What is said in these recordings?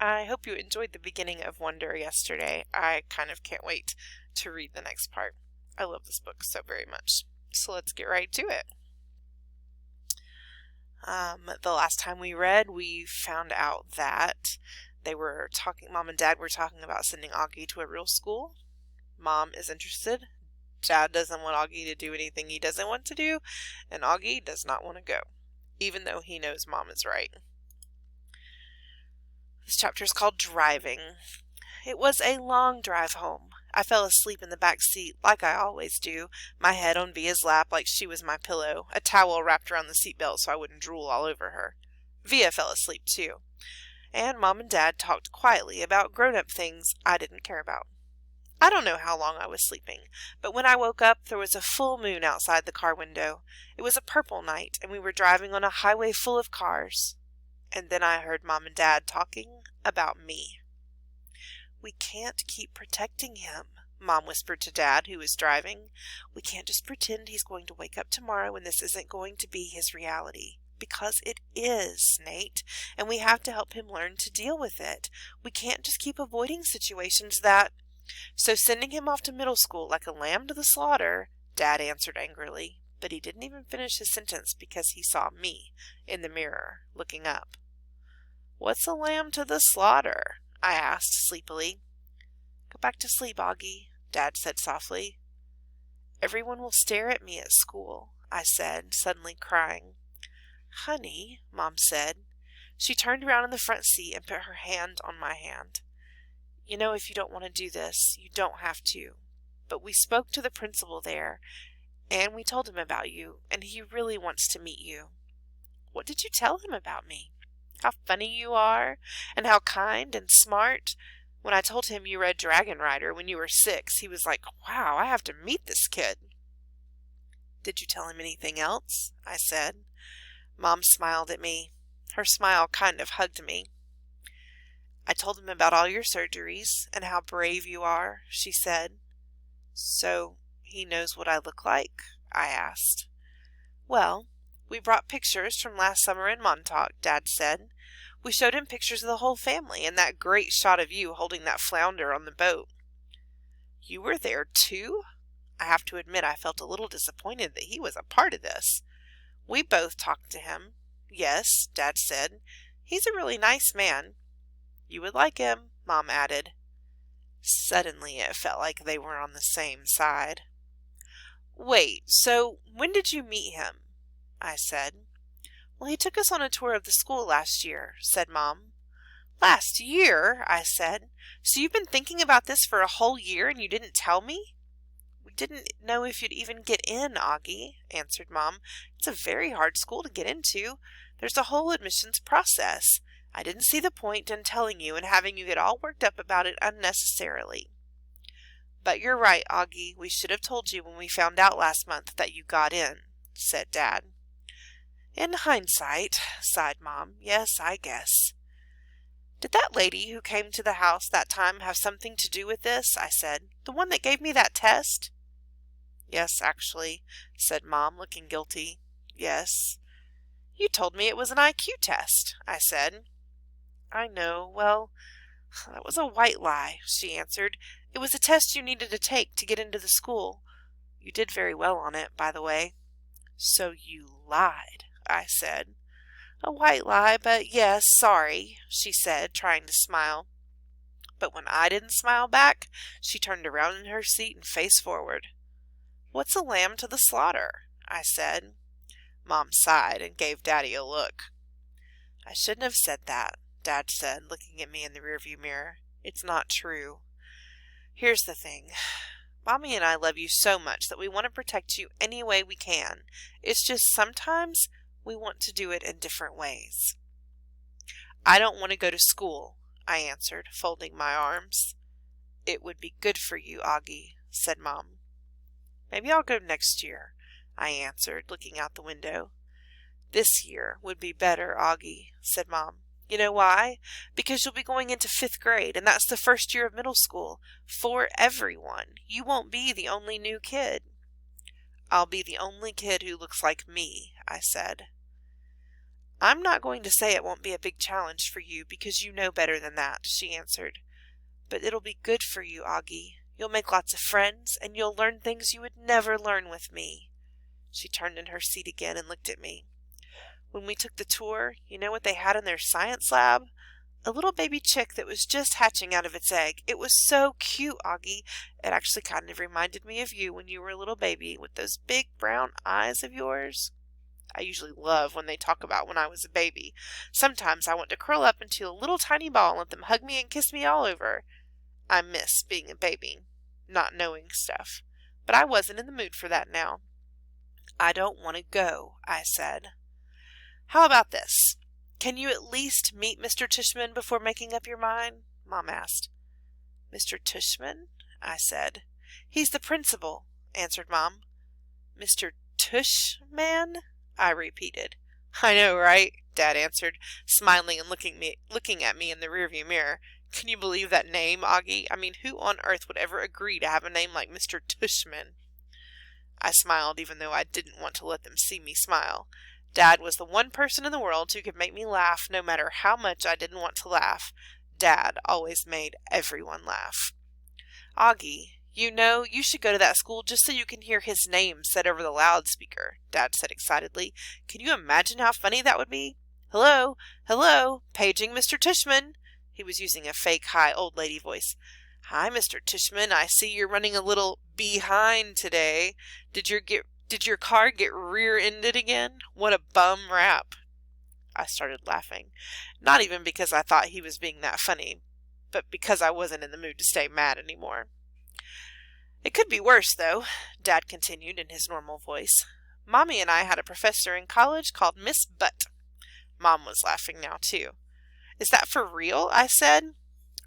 I hope you enjoyed the beginning of Wonder yesterday. I kind of can't wait to read the next part. I love this book so very much. So let's get right to it. The last time we read, we found out that Mom and Dad were talking about sending Augie to a real school. Mom is interested. Dad doesn't want Augie to do anything he doesn't want to do, and Augie does not want to go, even though he knows Mom is right. This chapter is called Driving. It was a long drive home. I fell asleep in the back seat like I always do, my head on Via's lap like she was my pillow, a towel wrapped around the seatbelt so I wouldn't drool all over her. Via fell asleep too, and Mom and Dad talked quietly about grown-up things I didn't care about. I don't know how long I was sleeping, but when I woke up there was a full moon outside the car window. It was a purple night, and we were driving on a highway full of cars. And then I heard Mom and Dad talking about me. "We can't keep protecting him," Mom whispered to Dad, who was driving. "We can't just pretend he's going to wake up tomorrow and this isn't going to be his reality. Because it is, Nate, and we have to help him learn to deal with it. We can't just keep avoiding situations that—" "So sending him off to middle school like a lamb to the slaughter," Dad answered angrily, but he didn't even finish his sentence because he saw me in the mirror looking up. "What's a lamb to the slaughter?" I asked sleepily. "Go back to sleep, Augie," Dad said softly. "Everyone will stare at me at school," I said, suddenly crying. "Honey," Mom said. She turned around in the front seat and put her hand on my hand. "You know, if you don't want to do this, you don't have to. But we spoke to the principal there, and we told him about you, and he really wants to meet you." "What did you tell him about me?" "How funny you are, and how kind and smart. When I told him you read Dragon Rider when you were 6, he was like, 'Wow, I have to meet this kid.'" "Did you tell him anything else?" I said. Mom smiled at me. Her smile kind of hugged me. "I told him about all your surgeries and how brave you are," she said. "So he knows what I look like?" I asked. "Well, we brought pictures from last summer in Montauk," Dad said. "We showed him pictures of the whole family and that great shot of you holding that flounder on the boat." "You were there too?" I have to admit I felt a little disappointed that he was a part of this. "We both talked to him." "Yes," Dad said. "He's a really nice man." "You would like him," Mom added. Suddenly it felt like they were on the same side. "Wait, so when did you meet him?" I said. "Well, he took us on a tour of the school last year," said Mom. "Last year?" I said. "So you've been thinking about this for a whole year and you didn't tell me?" "We didn't know if you'd even get in, Augie," answered Mom. "It's a very hard school to get into. There's a whole admissions process. I didn't see the point in telling you and having you get all worked up about it unnecessarily." "But you're right, Augie. We should have told you when we found out last month that you got in," said Dad. "In hindsight," sighed Mom. "Yes, I guess." "Did that lady who came to the house that time have something to do with this?" I said. "The one that gave me that test?" "Yes, actually," said Mom, looking guilty. "Yes." "You told me it was an IQ test," I said. "I know. Well, that was a white lie," she answered. "It was a test you needed to take to get into the school. You did very well on it, by the way." "So you lied," I said. "A white lie, but yes, sorry," she said, trying to smile. But when I didn't smile back, she turned around in her seat and faced forward. "What's a lamb to the slaughter?" I said. Mom sighed and gave Daddy a look. "I shouldn't have said that," Dad said, looking at me in the rearview mirror. "It's not true. Here's the thing. Mommy and I love you so much that we want to protect you any way we can. It's just sometimes we want to do it in different ways." "I don't want to go to school," I answered, folding my arms. "It would be good for you, Augie," said Mom. "Maybe I'll go next year," I answered, looking out the window. "This year would be better, Augie," said Mom. "You know why? Because you'll be going into 5th grade, and that's the first year of middle school. For everyone. You won't be the only new kid." "I'll be the only kid who looks like me," I said. I'm not going to say it won't be a big challenge for you because you know better than that, she answered. But it'll be good for you, Augie. You'll make lots of friends, and you'll learn things you would never learn with me. She turned in her seat again and looked at me. When we took the tour, you know what they had in their science lab? A little baby chick that was just hatching out of its egg. It was so cute, Augie. It actually kind of reminded me of you when you were a little baby with those big brown eyes of yours. I usually love when they talk about when I was a baby. Sometimes I want to curl up into a little tiny ball and let them hug me and kiss me all over. I miss being a baby, not knowing stuff. But I wasn't in the mood for that now. I don't want to go, I said. How about this? Can you at least meet Mr. Tushman before making up your mind? Mom asked. Mr. Tushman? I said. He's the principal, answered Mom. Mr. Tushman? I repeated. I know, right? Dad answered, smiling and looking at me in the rearview mirror. Can you believe that name, Augie? I mean, who on earth would ever agree to have a name like Mr. Tushman? I smiled even though I didn't want to let them see me smile. Dad was the one person in the world who could make me laugh no matter how much I didn't want to laugh. Dad always made everyone laugh. Augie, you know, you should go to that school just so you can hear his name said over the loudspeaker, Dad said excitedly. Can you imagine how funny that would be? Hello, hello, paging Mr. Tushman. He was using a fake high old lady voice. Hi, Mr. Tushman. I see you're running a little behind today. Did your car get rear-ended again? What a bum rap. I started laughing. Not even because I thought he was being that funny, but because I wasn't in the mood to stay mad anymore. It could be worse, though, Dad continued in his normal voice. Mommy and I had a professor in college called Miss Butt. Mom was laughing now, too. Is that for real? I said.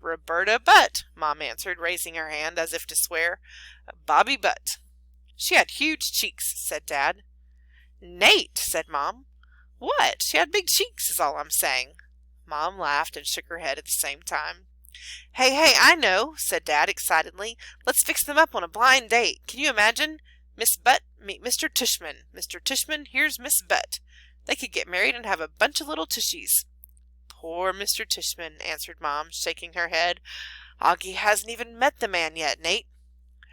Roberta Butt, Mom answered, raising her hand as if to swear. Bobby Butt. She had huge cheeks, said Dad. Nate, said Mom. What? She had big cheeks is all I'm saying. Mom laughed and shook her head at the same time. Hey, I know, said Dad excitedly. Let's fix them up on a blind date. Can you imagine? Miss Butt meet Mr. Tushman. Mr. Tushman, here's Miss Butt. They could get married and have a bunch of little tushies. Poor Mr. Tushman, answered Mom, shaking her head. Augie hasn't even met the man yet, Nate.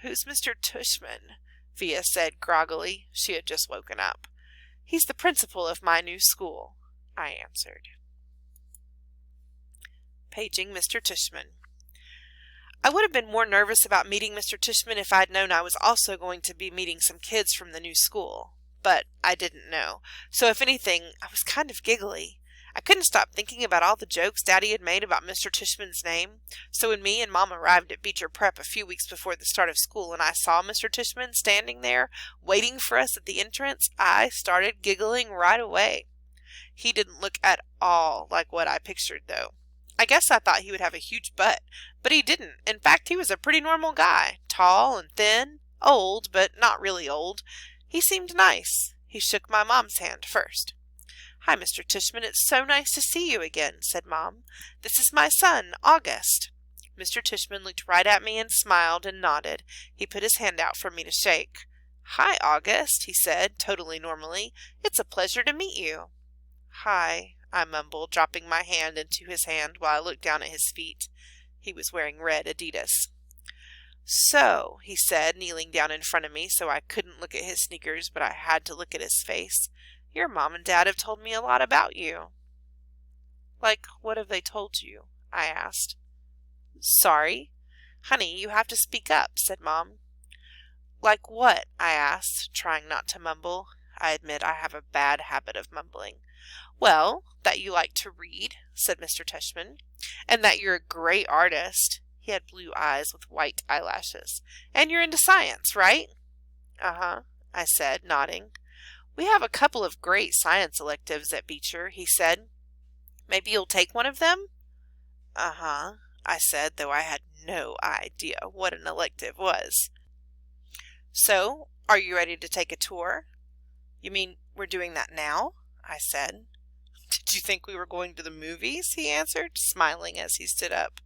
Who's Mr. Tushman? Via said groggily. She had just woken up. He's the principal of my new school, I answered. Paging Mr. Tushman. I would have been more nervous about meeting Mr. Tushman if I'd known I was also going to be meeting some kids from the new school. But I didn't know. So if anything, I was kind of giggly. I couldn't stop thinking about all the jokes Daddy had made about Mr. Tushman's name. So when me and Mom arrived at Beecher Prep a few weeks before the start of school and I saw Mr. Tushman standing there waiting for us at the entrance, I started giggling right away. He didn't look at all like what I pictured, though. I guess I thought he would have a huge butt, but he didn't. In fact, he was a pretty normal guy, tall and thin, old, but not really old. He seemed nice. He shook my Mom's hand first. Hi, Mr. Tushman, it's so nice to see you again, said Mom. This is my son, August. Mr. Tushman looked right at me and smiled and nodded. He put his hand out for me to shake. Hi, August, he said, totally normally. It's a pleasure to meet you. Hi, I mumbled, dropping my hand into his hand while I looked down at his feet. He was wearing red Adidas. So, he said, kneeling down in front of me so I couldn't look at his sneakers, but I had to look at his face. Your Mom and Dad have told me a lot about you. Like, what have they told you? I asked. Sorry? Honey, you have to speak up, said Mom. Like what? I asked, trying not to mumble. I admit I have a bad habit of mumbling. Well, that you like to read, said Mr. Tushman, and that you're a great artist. He had blue eyes with white eyelashes. And you're into science, right? Uh-huh, I said, nodding. We have a couple of great science electives at Beecher, he said. Maybe you'll take one of them? Uh-huh, I said, though I had no idea what an elective was. So, are you ready to take a tour? You mean we're doing that now? I said. Did you think we were going to the movies? He answered, smiling as he stood up.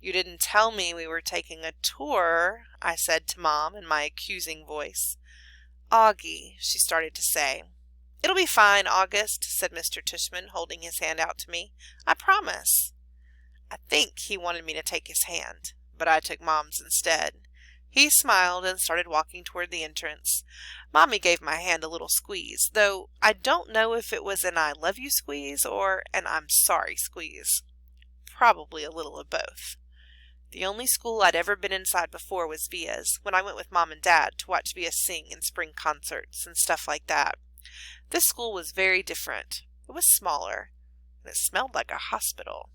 You didn't tell me we were taking a tour, I said to Mom in my accusing voice. Augie, she started to say. "It'll be fine, August," said Mr. Tishman, holding his hand out to me. "I promise." I think he wanted me to take his hand, but I took Mom's instead. He smiled and started walking toward the entrance. Mommy gave my hand a little squeeze, though I don't know if it was an I love you squeeze or an I'm sorry squeeze. Probably a little of both. The only school I'd ever been inside before was Via's, when I went with Mom and Dad to watch Via sing in spring concerts and stuff like that. This school was very different. It was smaller, and it smelled like a hospital.